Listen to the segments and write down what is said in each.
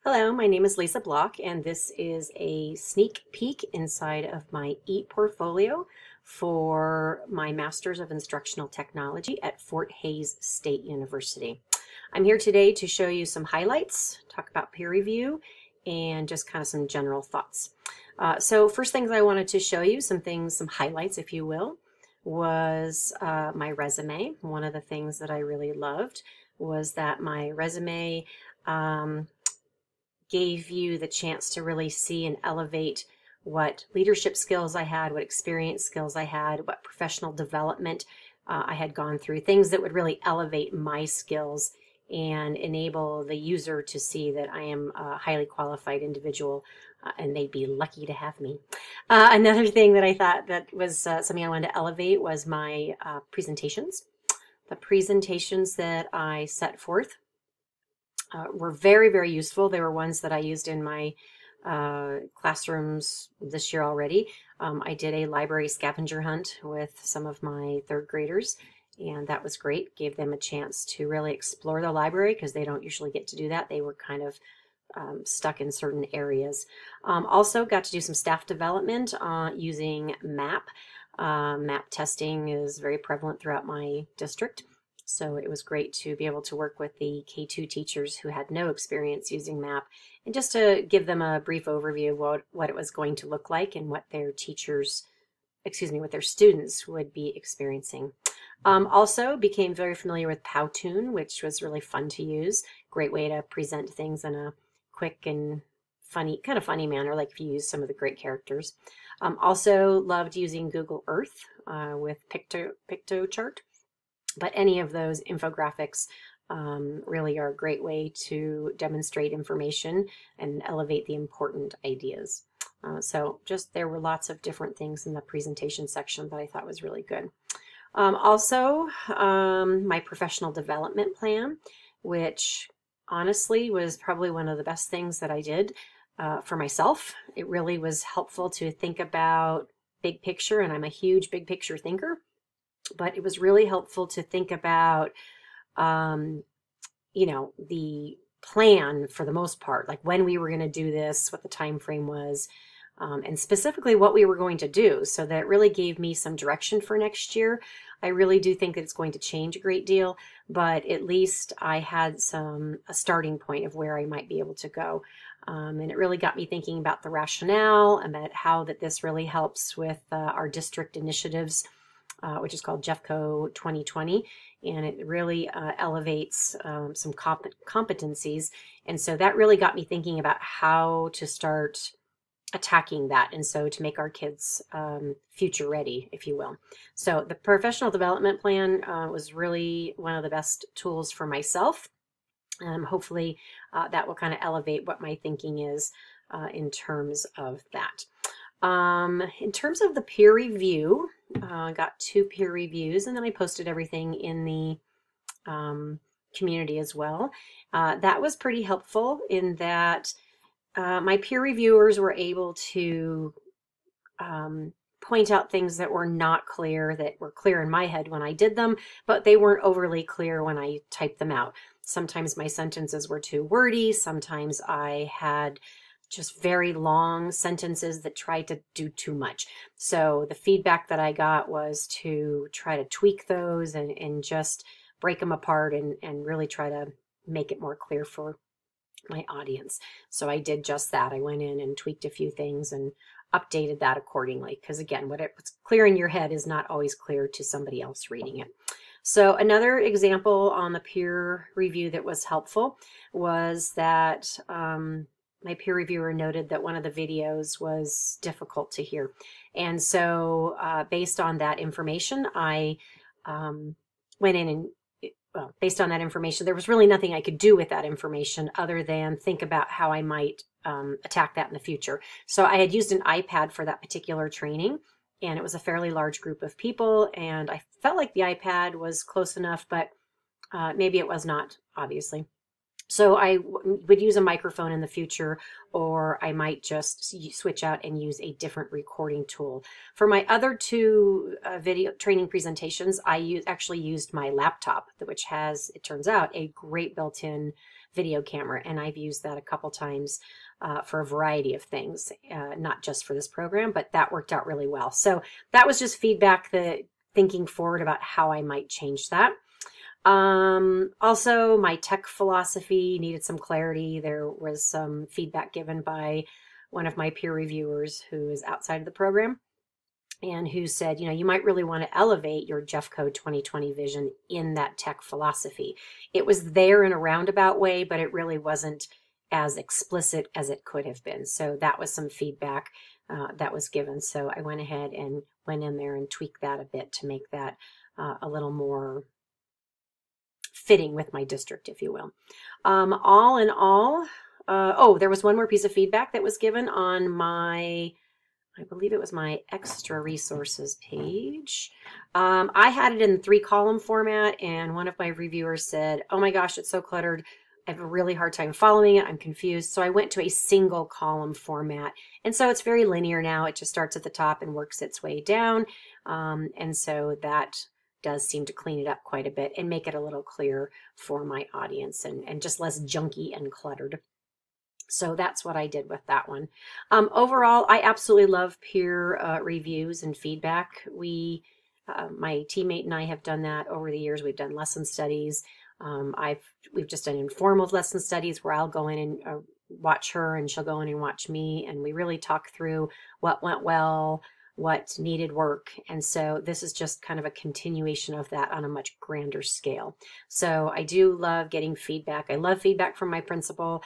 Hello, my name is Lisa Block, and this is a sneak peek inside of my ePortfolio for my Master's of Instructional Technology at Fort Hays State University. I'm here today to show you some highlights, talk about peer review, and just kind of some general thoughts. So first things I wanted to show you, some highlights, if you will, was my resume. One of the things that I really loved was that my resume gave you the chance to really see and elevate what leadership skills I had, what experience skills I had, what professional development I had gone through, things that would really elevate my skills and enable the user to see that I am a highly qualified individual and they'd be lucky to have me. Another thing that I thought that was something I wanted to elevate was my presentations. The presentations that I set forth were very, very useful. They were ones that I used in my classrooms this year already. I did a library scavenger hunt with some of my third graders, and that was great. Gave them a chance to really explore the library because they don't usually get to do that. They were kind of stuck in certain areas. Also got to do some staff development using MAP. MAP testing is very prevalent throughout my district. So it was great to be able to work with the K2 teachers who had no experience using MAP and just to give them a brief overview of what it was going to look like and what their what their students would be experiencing. Also became very familiar with Powtoon, which was really fun to use. Great way to present things in a quick and kind of funny manner, like if you use some of the great characters. Also loved using Google Earth with PictoChart. But any of those infographics really are a great way to demonstrate information and elevate the important ideas. So there were lots of different things in the presentation section that I thought was really good. Also, my professional development plan, which honestly was probably one of the best things that I did for myself. It really was helpful to think about big picture, and I'm a huge big picture thinker. But it was really helpful to think about, the plan for the most part, like when we were going to do this, what the time frame was, and specifically what we were going to do. So that really gave me some direction for next year. I really do think that it's going to change a great deal, but at least I had a starting point of where I might be able to go. And it really got me thinking about the rationale and about how this really helps with our district initiatives, which is called JEFCO 2020, and it really elevates some competencies. And so that really got me thinking about how to start attacking that, and so to make our kids future ready, if you will. So the professional development plan was really one of the best tools for myself. Hopefully that will kind of elevate what my thinking is in terms of that. In terms of the peer review, got 2 peer reviews, and then I posted everything in the community as well. That was pretty helpful in that my peer reviewers were able to point out things that were not clear, that were clear in my head when I did them, but they weren't overly clear when I typed them out. Sometimes my sentences were too wordy. Sometimes I had just very long sentences that tried to do too much. So the feedback that I got was to try to tweak those and just break them apart and really try to make it more clear for my audience. So I did just that. I went in and tweaked a few things and updated that accordingly. Because again, what's clear in your head is not always clear to somebody else reading it. So another example on the peer review that was helpful was that my peer reviewer noted that one of the videos was difficult to hear. And so based on that information, I went in and, based on that information, there was really nothing I could do with that information other than think about how I might attack that in the future. So I had used an iPad for that particular training, and it was a fairly large group of people, and I felt like the iPad was close enough, but maybe it was not, obviously. So I would use a microphone in the future, or I might just switch out and use a different recording tool. For my other 2 video training presentations, I actually used my laptop, which has, it turns out, a great built-in video camera, and I've used that a couple times for a variety of things, not just for this program, but that worked out really well. So that was just feedback, that thinking forward about how I might change that. Also, my tech philosophy needed some clarity. There was some feedback given by one of my peer reviewers who is outside of the program, and who said, you might really want to elevate your Jeff Code 2020 vision in that tech philosophy. It was there in a roundabout way, but it really wasn't as explicit as it could have been. So that was some feedback that was given. So I went ahead and went in there and tweaked that a bit to make that a little more fitting with my district, if you will. All in all, there was one more piece of feedback that was given on my, I believe it was my extra resources page. I had it in 3-column format, and one of my reviewers said, oh my gosh, it's so cluttered. I have a really hard time following it. I'm confused. So I went to a single column format. And so it's very linear now. It just starts at the top and works its way down. And so that does seem to clean it up quite a bit and make it a little clearer for my audience, and just less junky and cluttered. So that's what I did with that one. Overall, I absolutely love peer reviews and feedback. My teammate and I have done that over the years. We've done lesson studies. We've just done informal lesson studies where I'll go in and watch her, and she'll go in and watch me, and we really talk through what went well, what needed work. And so this is just kind of a continuation of that on a much grander scale. So I do love getting feedback. I love feedback from my principal.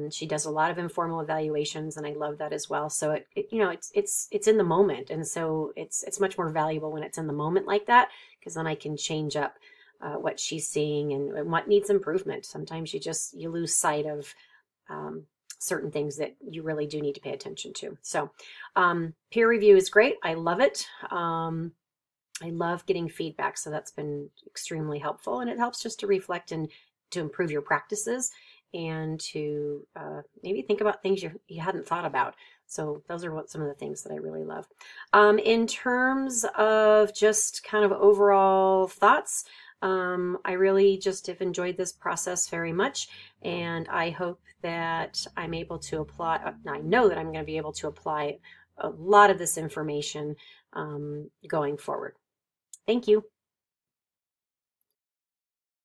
She does a lot of informal evaluations, and I love that as well. So it's in the moment, and so it's much more valuable when it's in the moment like that, because then I can change up what she's seeing and what needs improvement. Sometimes you lose sight of certain things that you really do need to pay attention to. So peer review is great. I love it. I love getting feedback, so that's been extremely helpful, and it helps just to reflect and to improve your practices, and to maybe think about things you hadn't thought about. So those are some of the things that I really love. In terms of just kind of overall thoughts, I really just have enjoyed this process very much, and I hope that I'm able to apply, I know that I'm going to be able to apply a lot of this information going forward. Thank you.